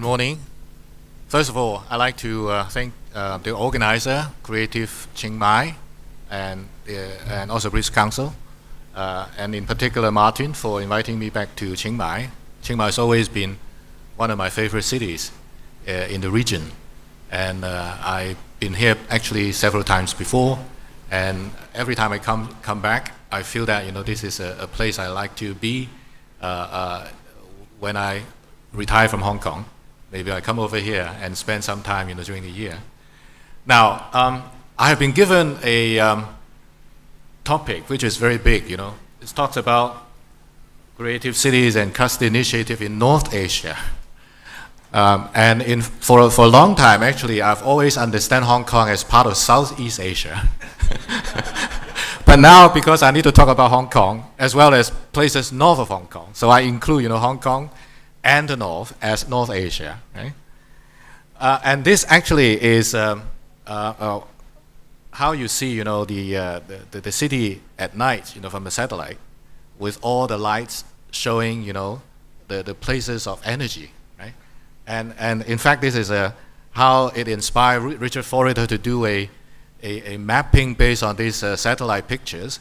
morning. First of all, I'd like to thank the organizer, Creative Chiangmai, and also British Council, and in particular Martin for inviting me back to Chiang Mai. Chiang Mai has always been one of my favorite cities in the region, and I've been here actually several times before, and every time I come back, I feel that this is a place I like to be when I retire from Hong Kong. Maybe I come over here and spend some time during the year. Now, I have been given a topic which is very big. It talks about creative cities and cluster initiative in North Asia. And for a long time, actually, I've always understand Hong Kong as part of Southeast Asia. But now, because I need to talk about Hong Kong as well as places north of Hong Kong, so I include Hong Kong and the North as North Asia, right? And this actually is how you see, the city at night, from the satellite, with all the lights showing, the places of energy, right? And in fact, this is how it inspired Richard Florida to do a mapping based on these satellite pictures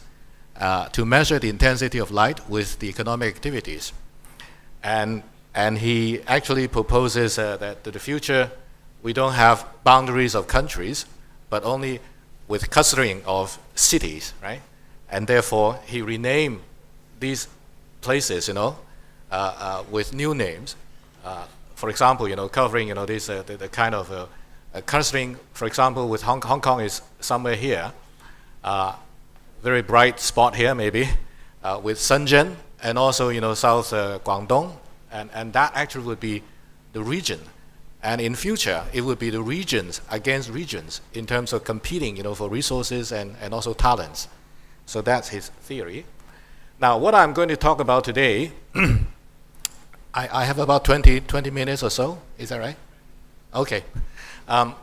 to measure the intensity of light with the economic activities. And he actually proposes that to the future, we don't have boundaries of countries, but only with clustering of cities, right? And therefore, he renamed these places, with new names. For example, covering, this the kind of clustering. For example, with Hong Kong is somewhere here, very bright spot here maybe, with Shenzhen and also South Guangdong. And that actually would be the region. And in future, it would be the regions against regions in terms of competing, for resources and also talents. So that's his theory. Now, what I'm going to talk about today, I have about 20 minutes or so. Is that right? Okay. I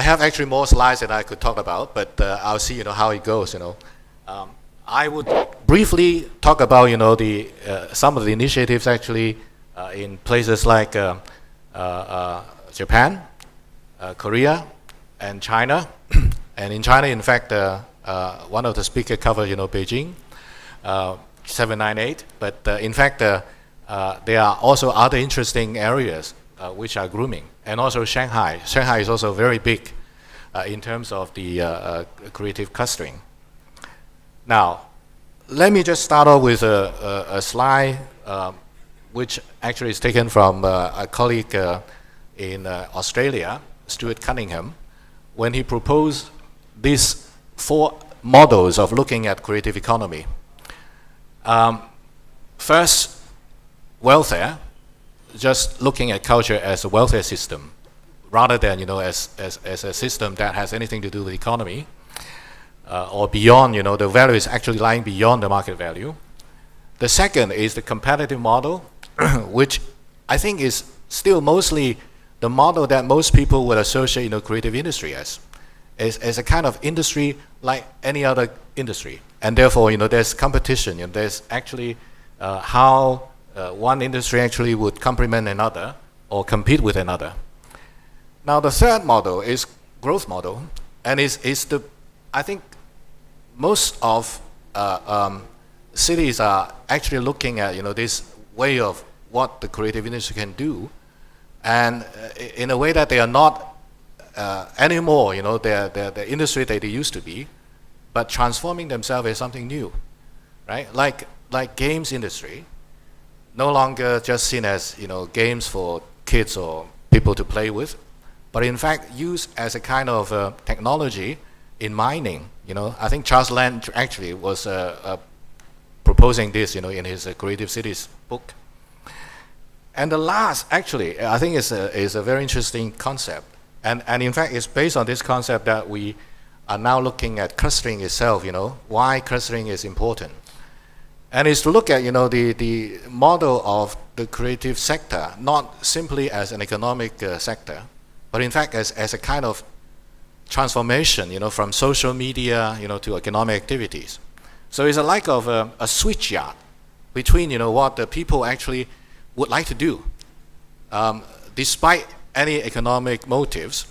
have actually more slides that I could talk about, but I'll see, how it goes, I would briefly talk about, some of the initiatives actually in places like Japan, Korea, and China. And in China, in fact, one of the speakers covered, Beijing, 798. But in fact, there are also other interesting areas which are grooming. And also Shanghai. Shanghai is also very big in terms of the creative clustering. Now, let me just start off with a slide which actually is taken from a colleague in Australia, Stuart Cunningham, when he proposed these 4 models of looking at creative economy. First, welfare, just looking at culture as a welfare system, rather than as a system that has anything to do with economy. Or beyond, the value is actually lying beyond the market value. The second is the competitive model, which I think is still mostly the model that most people would associate, creative industry as a kind of industry like any other industry. And therefore, there's competition. There's actually how one industry actually would complement another or compete with another. Now, the third model is growth model, and is the, I think, most of cities are actually looking at this way of what the creative industry can do, and in a way that they are not anymore the industry that they used to be, but transforming themselves as something new, right? Like games industry, no longer just seen as games for kids or people to play with, but in fact used as a kind of technology in mining. I think Charles Land actually was proposing this, in his Creative Cities book. And the last, actually, I think is a very interesting concept. And in fact, it's based on this concept that we are now looking at clustering itself, why clustering is important. And it's to look at, the model of the creative sector, not simply as an economic sector, but in fact as a kind of transformation, from social media, to economic activities. So it's a like of a switch yard between, what the people actually would like to do. despite any economic motives.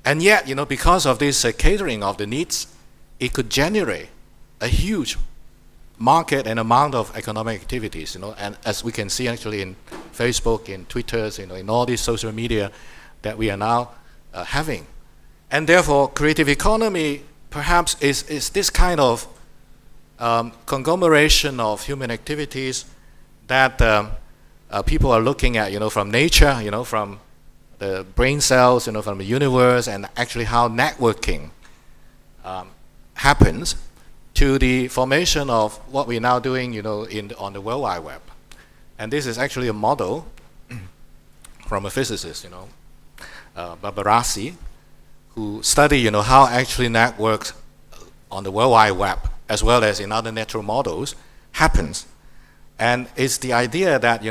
And yet, because of this catering of the needs, it could generate a huge market and amount of economic activities, and as we can see actually in Facebook, in Twitter, in all these social media that we are now having. And therefore, creative economy perhaps is this kind of conglomeration of human activities that people are looking at, from nature, from the brain cells, from the universe, and actually how networking happens to the formation of what we're now doing, on the World Wide Web. And this is actually a model from a physicist, Barbarasi, who study, how actually networks on the World Wide Web, as well as in other natural models, happens. And it's the idea that,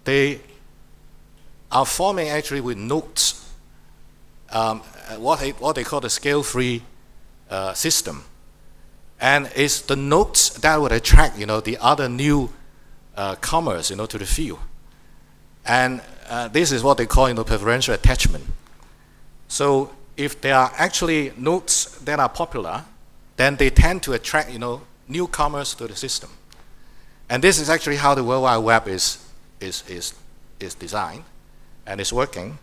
they are forming actually with nodes, what they call the scale-free system. And it's the nodes that would attract, the other new comers, to the field. And this is what they call, preferential attachment. So if there are actually nodes that are popular, then they tend to attract, newcomers to the system. And this is actually how the World Wide Web is designed and is working.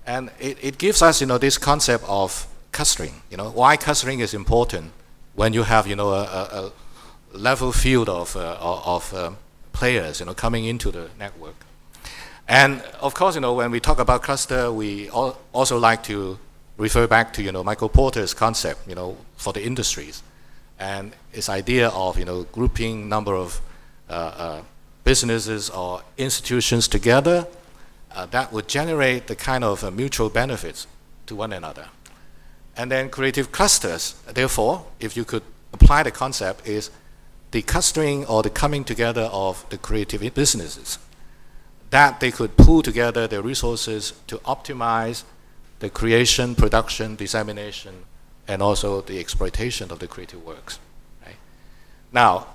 And it gives us, this concept of clustering. Why clustering is important when you have, a level field of players, coming into the network. And of course, when we talk about cluster, we also like to refer back to, Michael Porter's concept, for the industries, and his idea of, grouping number of businesses or institutions together that would generate the kind of mutual benefits to one another. And then creative clusters, therefore, if you could apply the concept, is the clustering or the coming together of the creative businesses, that they could pool together their resources to optimize the creation, production, dissemination, and also the exploitation of the creative works. Right? Now,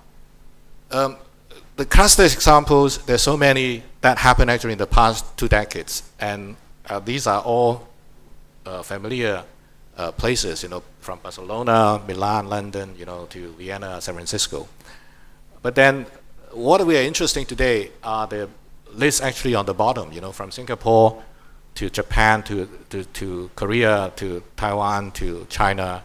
the cluster examples, there's so many that happened actually in the past 2 decades, and these are all familiar places, from Barcelona, Milan, London, to Vienna, San Francisco. But then, what we are interested today are the lists actually on the bottom, from Singapore to Japan to Korea to Taiwan to China,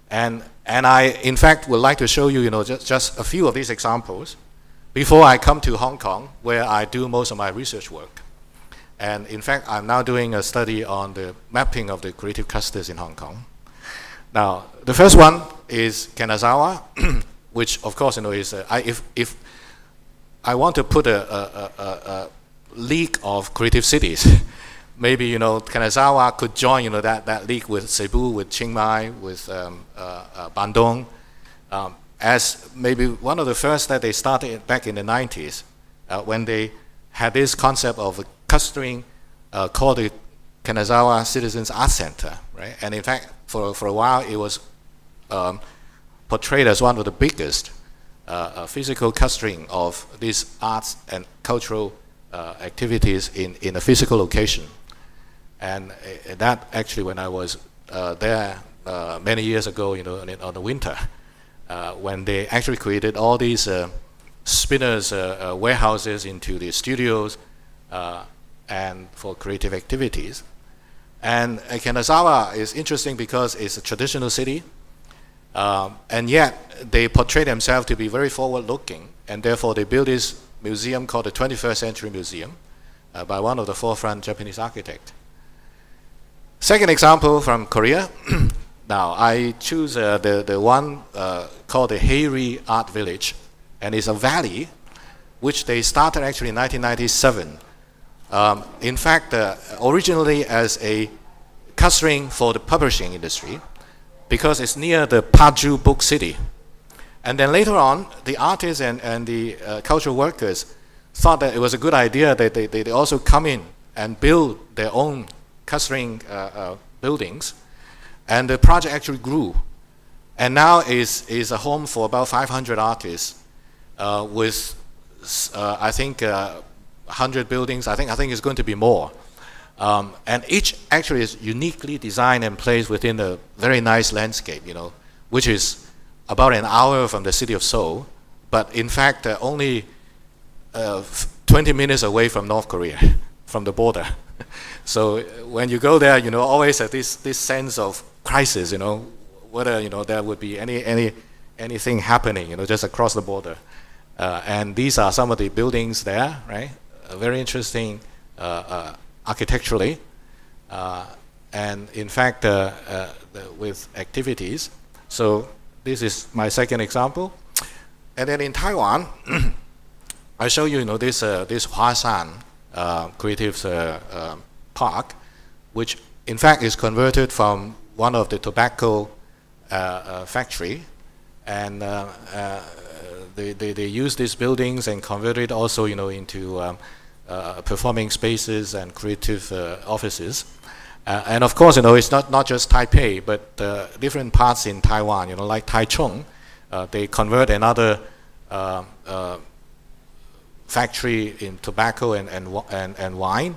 and I in fact would like to show you, just a few of these examples before I come to Hong Kong, where I do most of my research work. And in fact, I'm now doing a study on the mapping of the creative clusters in Hong Kong. Now, the first one is Kanazawa, which of course, is if I want to put a league of creative cities, maybe, Kanazawa could join, that league with Cebu, with Chiang Mai, with Bandung, as maybe one of the first that they started back in the 90s, when they had this concept of clustering called the Kanazawa Citizens Art Center, right? And in fact, for a while, it was portrayed as one of the biggest physical clustering of these arts and cultural activities in a physical location. And that actually, when I was there many years ago, on the winter, when they actually created all these spinners warehouses into the studios and for creative activities. And Kanazawa is interesting because it's a traditional city, and yet they portray themselves to be very forward-looking, and therefore they built this museum called the 21st Century Museum by one of the forefront Japanese architects. Second example from Korea. Now, I choose the one called the Haeri Art Village, and it's a valley which they started actually in 1997. In fact, originally as a clustering for the publishing industry, because it's near the Paju Book City. And then later on, the artists and the cultural workers thought that it was a good idea that they also come in and build their own clustering buildings. And the project actually grew. And now is a home for about 500 artists with, I think, 100 buildings. I think it's going to be more. And each actually is uniquely designed and placed within a very nice landscape, which is about an hour from the city of Seoul, but in fact only 20 minutes away from North Korea, from the border. So when you go there, always have this sense of crisis, whether there would be anything happening, just across the border. And these are some of the buildings there, right? Very interesting architecturally, and in fact with activities. So this is my second example. And then in Taiwan, I show you, this Huashan Creative Park, which in fact is converted from one of the tobacco factory, and they use these buildings and convert it also, into performing spaces and creative offices. And of course, it's not just Taipei, but different parts in Taiwan, like Taichung, they convert another factory in tobacco and wine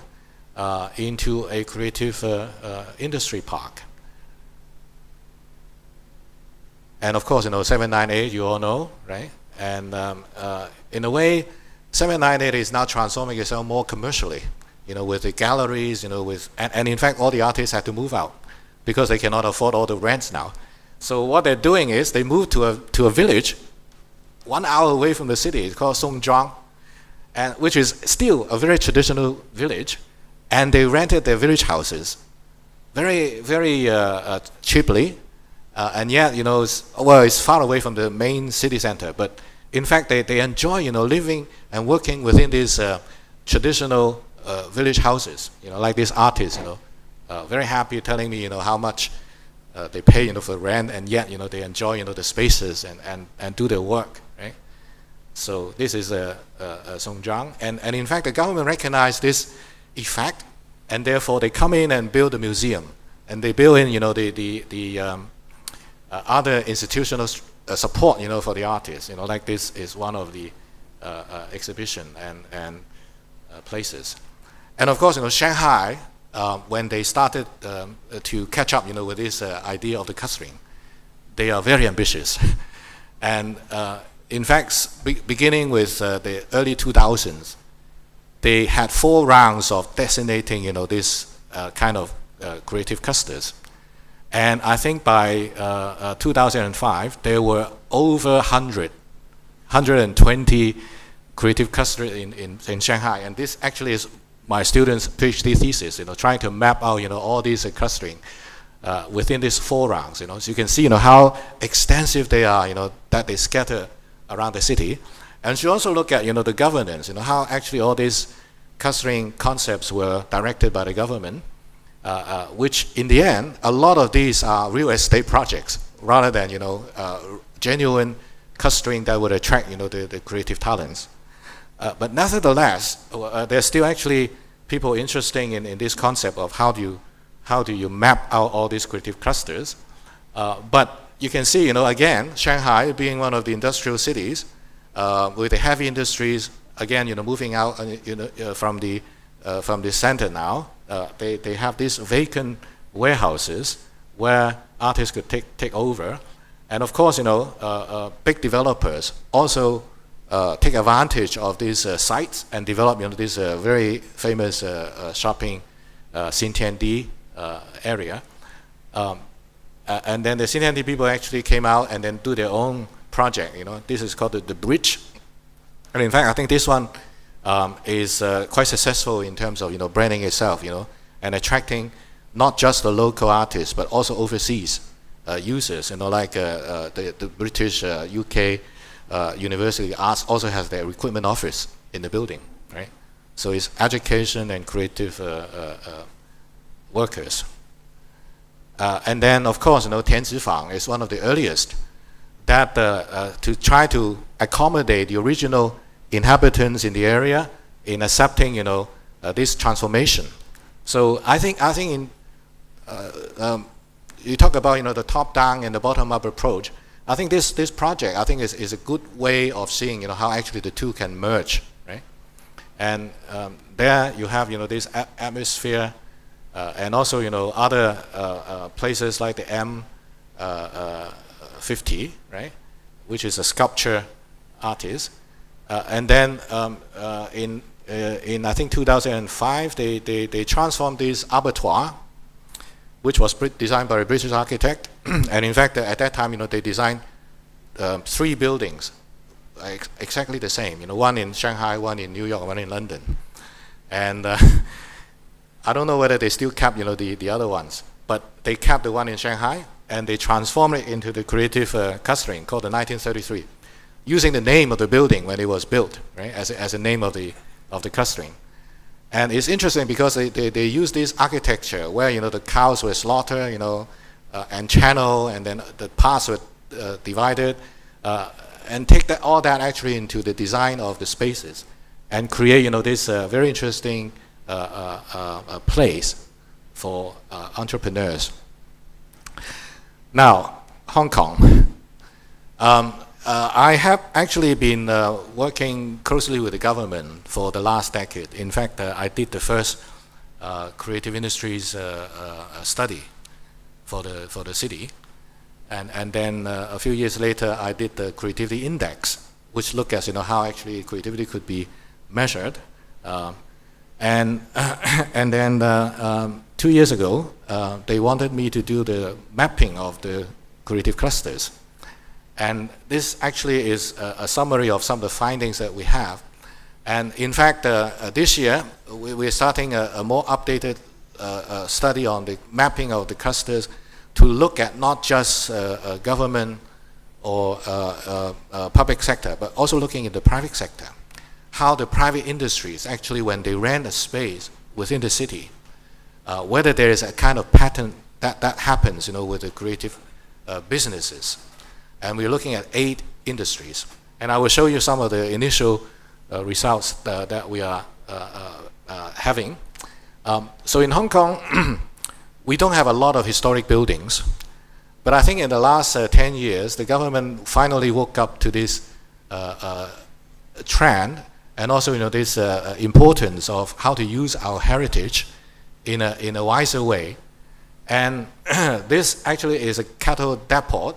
into a creative industry park. And of course, 798, you all know, right? And in a way, 798 is now transforming itself more commercially, with the galleries, and in fact, all the artists had to move out because they cannot afford all the rents now. So what they're doing is they moved to a village 1 hour away from the city. It's called Songzhuang, and which is still a very traditional village, and they rented their village houses very, very cheaply, and yet, it's far away from the main city center, but in fact, they enjoy, living and working within these traditional village houses, like these artists, very happy telling me, how much they pay, for rent, and yet, they enjoy, the spaces and do their work, right? So this is Songzhuang, and in fact, the government recognized this effect, and therefore they come in and build a museum, and they build in, the other institutional support, for the artists, like this is one of the exhibition and places. And of course, Shanghai, when they started to catch up, with this idea of the clustering, they are very ambitious. And in fact, beginning with the early 2000s, they had 4 rounds of designating, this kind of creative clusters. And I think by 2005, there were over 120 creative clusters in Shanghai. And this actually is my students' PhD thesis, trying to map out, all these clustering within these 4 rounds. So you can see, how extensive they are, that they scatter around the city. And you also look at, the governance, how actually all these clustering concepts were directed by the government. Which in the end, a lot of these are real estate projects rather than, genuine clustering that would attract, the creative talents. But nevertheless, there's still actually people interested in this concept of how do you map out all these creative clusters. But you can see, again, Shanghai being one of the industrial cities with the heavy industries, again, moving out, from the center now. They have these vacant warehouses where artists could take over, and of course, big developers also take advantage of these sites and develop, this very famous shopping Xintiandi area, and then the Xintiandi people actually came out and then do their own project. This is called the bridge, and in fact, I think this one is quite successful in terms of branding itself, and attracting not just the local artists but also overseas users, like the British UK University Arts also has their recruitment office in the building, right? So it's education and creative workers. And then of course, Tianzifang is one of the earliest that to try to accommodate the original inhabitants in the area in accepting, this transformation. So I think in you talk about, the top-down and the bottom-up approach. I think this project, I think is a good way of seeing, how actually the two can merge, right? and there you have this atmosphere, and also other places like the M50, right, which is a sculpture artist, and then in I think 2005 they transformed this abattoir, which was designed by a British architect, and in fact at that time they designed 3 buildings exactly the same, one in Shanghai, one in New York, one in London, and I don't know whether they still kept the other ones, but they kept the one in Shanghai and they transformed it into the creative clustering called the 1933, using the name of the building when it was built, right, as a name of the clustering. And it's interesting because they use this architecture where the cows were slaughtered, and channeled, and then the parts were divided, and take all that actually into the design of the spaces, and create this very interesting place for entrepreneurs. Now, Hong Kong. I have actually been working closely with the government for the last decade. In fact, I did the first creative industries study for the city, and then a few years later I did the creativity index, which looked at how actually creativity could be measured, and then 2 years ago they wanted me to do the mapping of the creative clusters. And this actually is a summary of some of the findings that we have. And in fact, this year, we're starting a more updated study on the mapping of the clusters to look at not just government or public sector, but also looking at the private sector. How the private industries actually, when they rent a space within the city, whether there is a kind of pattern that happens, with the creative businesses. And we're looking at 8 industries. And I will show you some of the initial results that we are having. So in Hong Kong, we don't have a lot of historic buildings. But I think in the last 10 years, the government finally woke up to this trend, and also this importance of how to use our heritage in a wiser way. And this actually is a cattle depot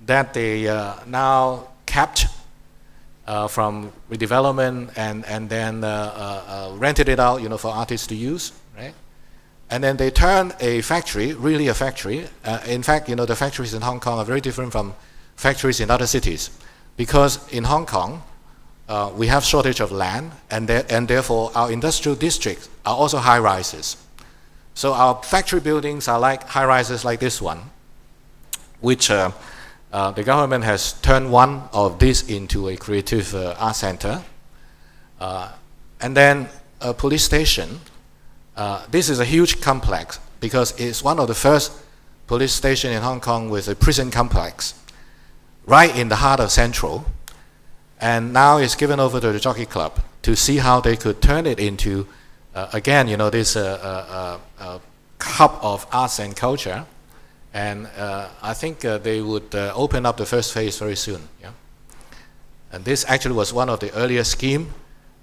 that they now kept from redevelopment and then rented it out, for artists to use, right? And then they turned a factory, really a factory. In fact, the factories in Hong Kong are very different from factories in other cities, because in Hong Kong we have shortage of land, and therefore our industrial districts are also high rises. So our factory buildings are like high rises like this one, which the government has turned one of these into a creative art center. And then a police station. This is a huge complex because it's one of the first police stations in Hong Kong with a prison complex right in the heart of Central. And now it's given over to the Jockey Club to see how they could turn it into, again, this hub of arts and culture. And I think they would open up the first phase very soon. Yeah? And this actually was one of the earlier schemes.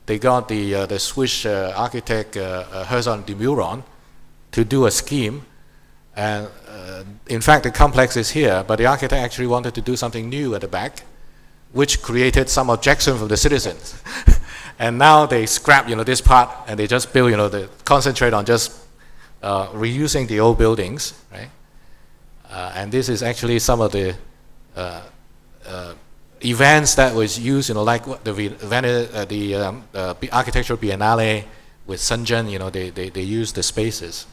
They got the Swiss architect Herzog de Meuron to do a scheme. And in fact, the complex is here, but the architect actually wanted to do something new at the back, which created some objection from the citizens. And now they scrap this part, and they just build, they concentrate on just reusing the old buildings, right? And this is actually some of the events that was used, like the architectural biennale with Shenzhen. They use the spaces.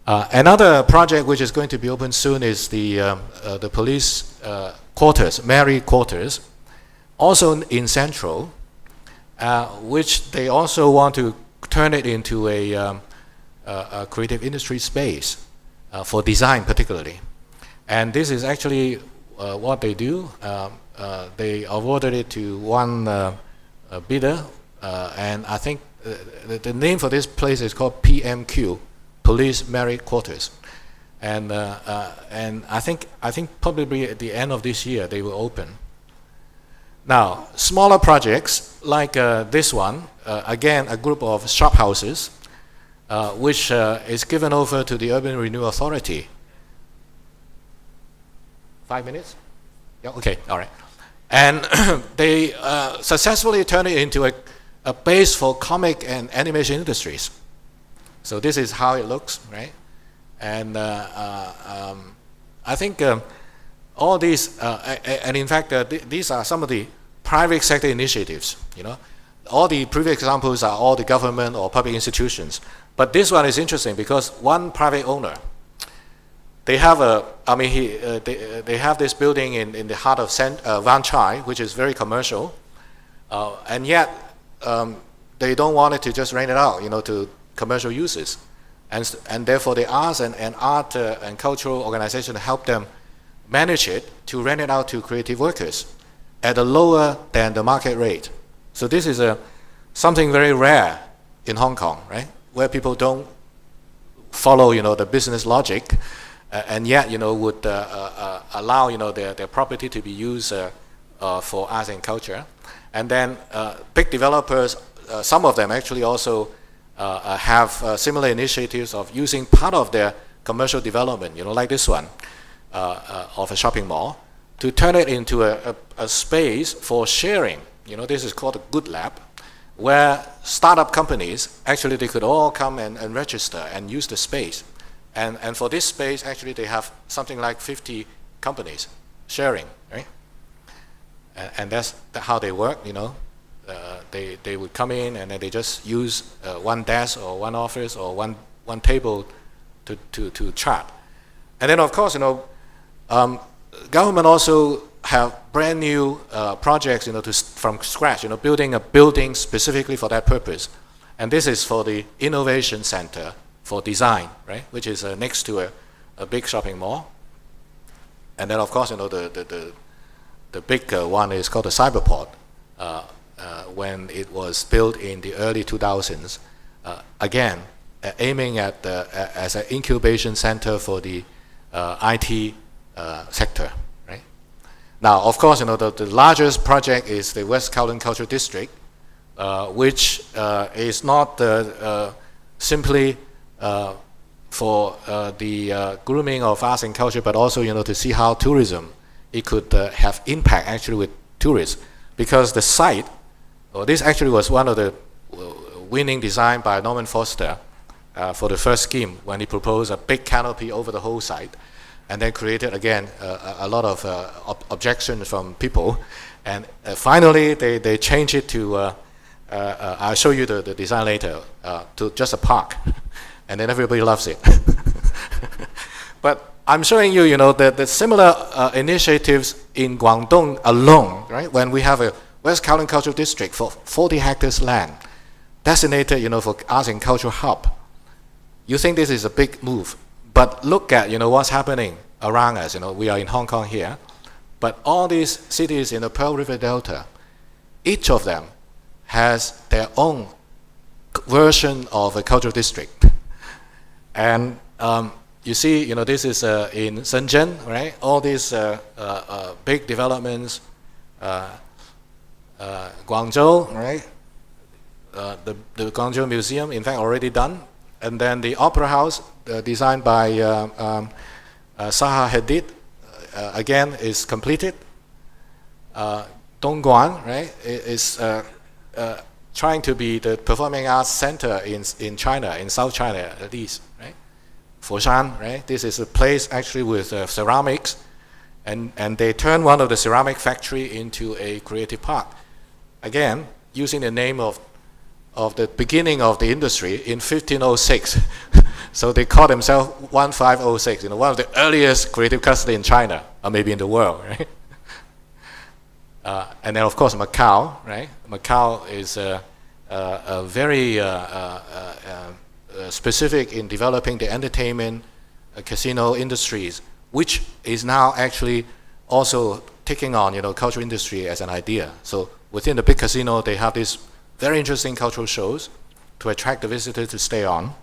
Another project which is going to be open soon is the police quarters, Mary quarters, also in Central, which they also want to turn it into a creative industry space. For design particularly. And this is actually what they do. They awarded it to one bidder, and I think the name for this place is called PMQ, Police Merit Quarters. And I think probably at the end of this year they will open. Now, smaller projects like this one, again, a group of shop houses, which is given over to the Urban Renewal Authority. 5 minutes? Yeah, okay, all right. And they successfully turned it into a base for comic and animation industries. So this is how it looks, right? And I think all these, and in fact, these are some of the private sector initiatives. You know, all the previous examples are all the government or public institutions. But this one is interesting because one private owner, they have they have this building in the heart of Wan Chai, which is very commercial, and yet they don't want it to just rent it out, you know, to commercial uses, and therefore they ask an art and cultural organization to help them manage it to rent it out to creative workers at a lower than the market rate. So this is something very rare in Hong Kong, right, where people don't follow, you know, the business logic. And yet, you know, would allow, you know, their property to be used for arts and culture. And then big developers, some of them actually also have similar initiatives of using part of their commercial development, you know, like this one, of a shopping mall, to turn it into a space for sharing. You know, this is called a good lab, where startup companies, actually they could all come and register and use the space. And for this space, actually, they have something like 50 companies sharing, right? And that's how they work, you know. They would come in and then they just use one desk or one office or one table to chat. And then, of course, you know, government also have brand new projects, you know, from scratch, you know, building a building specifically for that purpose. And this is for the Innovation Center for Design, right, which is next to a big shopping mall. And then, of course, you know, the big one is called the Cyberport, when it was built in the early 2000s, again, aiming at as an incubation center for the IT sector, right? Now, of course, you know, the largest project is the West Kowloon Cultural District, which is not simply for the grooming of arts and culture, but also, you know, to see how tourism, it could have impact actually with tourists. Because the site, this actually was one of the winning design by Norman Foster for the first scheme when he proposed a big canopy over the whole site, and then created again a lot of objections from people. And finally they changed it to, I'll show you the design later, to just a park. And then everybody loves it. But I'm showing you, you know, the similar initiatives in Guangdong alone, right? When we have a West Kowloon Cultural District for 40 hectares land, designated, you know, for arts and culture hub. You think this is a big move, but look at, you know, what's happening around us. You know, we are in Hong Kong here, but all these cities in the Pearl River Delta, each of them has their own version of a cultural district. And you see, you know, this is in Shenzhen, right? All these big developments, Guangzhou, right? The Guangzhou Museum, in fact, already done. And then the Opera House, designed by Zaha Hadid, again, is completed. Dongguan, right, is trying to be the performing arts center in China, in South China at least, right? Foshan, right? This is a place actually with ceramics, and they turned one of the ceramic factory into a creative park. Again, using the name of the beginning of the industry in 1506. So they call themselves 1506, you know, one of the earliest creative clusters in China, or maybe in the world, right? And then, of course, Macau, right? Macau is very specific in developing the entertainment casino industries, which is now actually also taking on, you know, cultural industry as an idea. So within the big casino, they have these very interesting cultural shows to attract the visitors to stay on.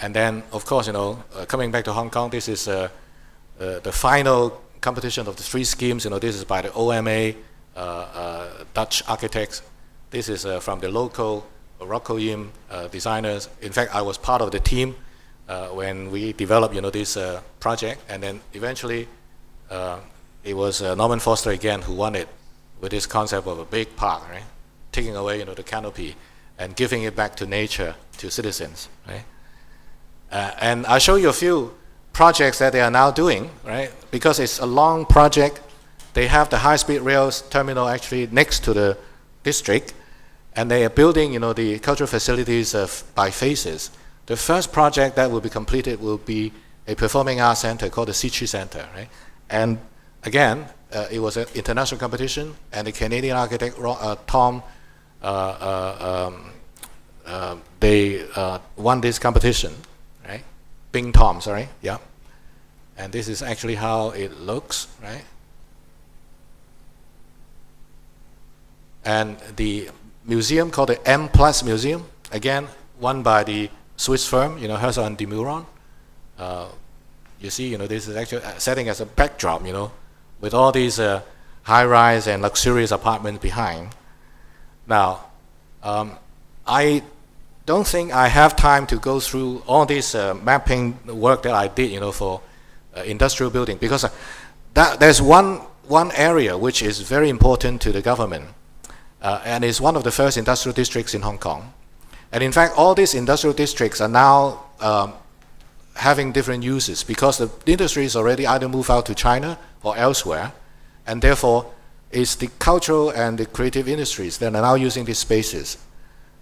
And then, of course, you know, coming back to Hong Kong, this is the final competition of the three schemes. You know, this is by the OMA, Dutch architects. This is from the local Roccoim designers. In fact, I was part of the team when we developed, this project, and then eventually it was Norman Foster again who won it with this concept of a big park, right? Taking away, the canopy and giving it back to nature, to citizens, right? And I'll show you a few projects that they are now doing, right? Because it's a long project. They have the high-speed rails terminal actually next to the district, and they are building, the cultural facilities by phases. The first project that will be completed will be a performing arts center called the Sichi Center, right? And again, it was an international competition, and the Canadian architect Tom, they won this competition, right? Bing Tom, sorry, yeah. And this is actually how it looks, right? And the museum called the M Plus Museum, again, won by the Swiss firm, Herzog and de Meuron. You see, this is actually setting as a backdrop, with all these high-rise and luxurious apartments behind. Now, I don't think I have time to go through all this mapping work that I did, for industrial building, because there's one area which is very important to the government, and is one of the first industrial districts in Hong Kong. And in fact, all these industrial districts are now having different uses because the industries already either move out to China or elsewhere, and therefore it's the cultural and the creative industries that are now using these spaces.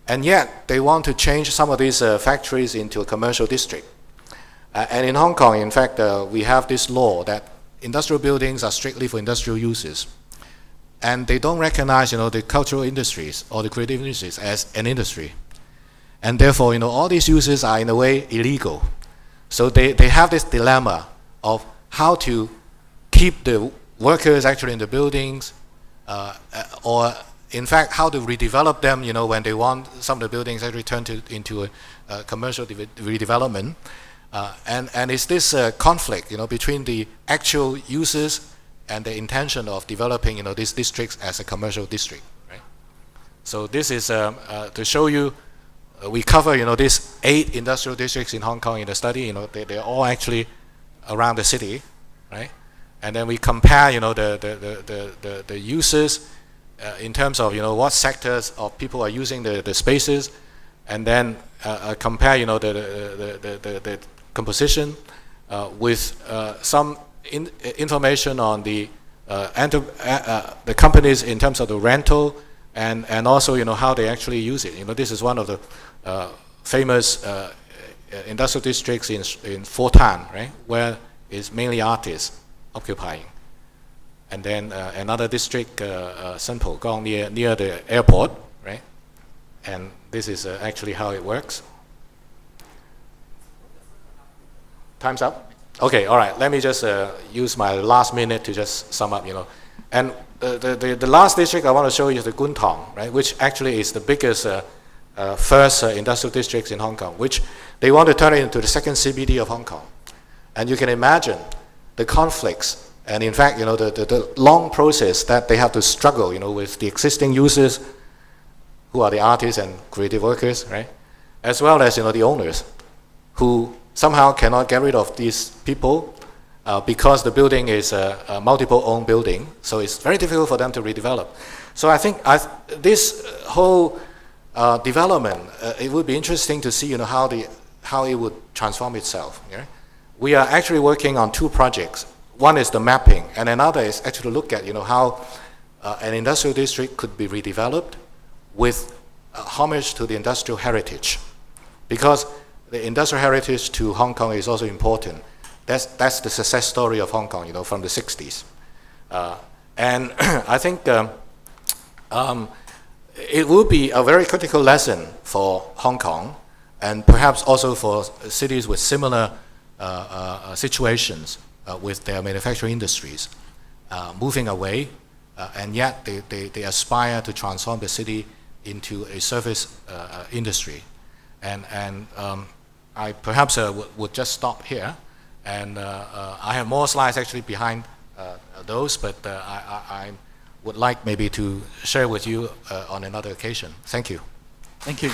And yet they want to change some of these factories into a commercial district. And in Hong Kong, in fact, we have this law that industrial buildings are strictly for industrial uses. And they don't recognize, the cultural industries or the creative industries as an industry. And therefore, all these uses are in a way illegal. So they have this dilemma of how to keep the workers actually in the buildings, or in fact, how to redevelop them, when they want some of the buildings actually turned into a commercial redevelopment. And it's this conflict, between the actual uses and the intention of developing, these districts as a commercial district, right? So this is to show you, we cover, these 8 industrial districts in Hong Kong in the study. They're all actually around the city, right? And then we compare, the uses in terms of, what sectors of people are using the spaces, and then compare, the composition with some information on the companies in terms of the rental, and also, how they actually use it. This is one of the famous industrial districts in Fortan, right, where it's mainly artists occupying. And then another district, Sen Po Gong, near the airport, right? And this is actually how it works. Time's up? Okay, all right. Let me just use my last minute to just sum up, And the last district I want to show you is the Kwun Tong, right, which actually is the biggest first industrial districts in Hong Kong, which they want to turn it into the second CBD of Hong Kong. And you can imagine the conflicts, and in fact, the long process that they have to struggle, with the existing users, who are the artists and creative workers, right, as well as, the owners, who somehow cannot get rid of these people because the building is a multiple owned building, so it's very difficult for them to redevelop. So I think this whole development, it would be interesting to see, how it would transform itself. Yeah? We are actually working on 2 projects. One is the mapping, and another is actually to look at, how an industrial district could be redeveloped with homage to the industrial heritage, because the industrial heritage to Hong Kong is also important. That's the success story of Hong Kong, from the 60s. And I think it will be a very critical lesson for Hong Kong, and perhaps also for cities with similar situations with their manufacturing industries, moving away, and yet they aspire to transform the city into a service industry. And I perhaps would just stop here, and I have more slides actually behind those, but would like maybe to share with you on another occasion. Thank you. Thank you.